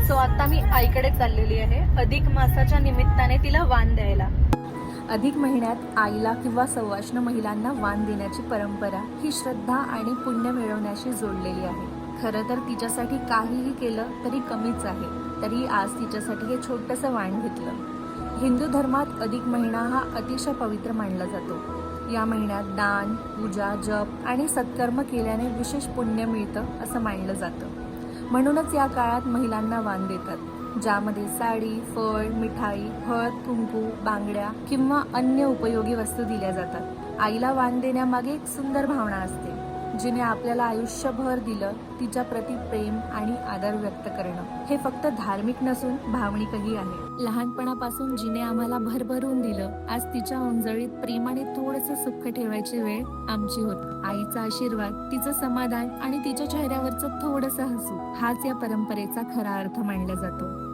So आता मी आईकडे चाललेली आहे अधिक मासाच्या निमित्ताने तिला वाण द्यायला. अधिक महिन्यात आईला किंवा सवाष्ण महिलांना वाण देण्याची परंपरा ही श्रद्धा आणि पुण्य मिळवण्याशी जोडलेली आहे. खरं तर तिच्यासाठी काहीही केलं तरी कमीच आहे. तरी आज तिच्यासाठी हे छोटंसं वाण घेतलं. हिंदू धर्मात अधिक महिना हा अतिशय पवित्र मानला जातो. या महिन्यात दान, पूजा, जप आणि सत्कर्म केल्याने विशेष पुण्य मिळतं असं मानलं जातं. म्हणूनच या काळात महिलांना वाण देतात, ज्यामध्ये साडी, फळ, मिठाई, हळद, कुंकू, बांगड्या किंवा अन्य उपयोगी वस्तू दिल्या जातात. आईला वाण देण्यामागे एक सुंदर भावना असते, जिने आपल्याला आयुष्यभर दिलं तिच्या प्रति प्रेम आणि आदर व्यक्त करणं. हे फक्त धार्मिक नसून भावनिकही आहे. लहानपणापासून जिने आम्हाला भरभरून दिलं, आज तिच्या ओंजळीत प्रेमाने थोडंसं सुख ठेवायची वेळ आमची होती. आईचा आशीर्वाद, तिचं समाधान आणि तिच्या चेहऱ्यावरचं थोडंसं हसू हाच या परंपरेचा खरा अर्थ मानला जातो.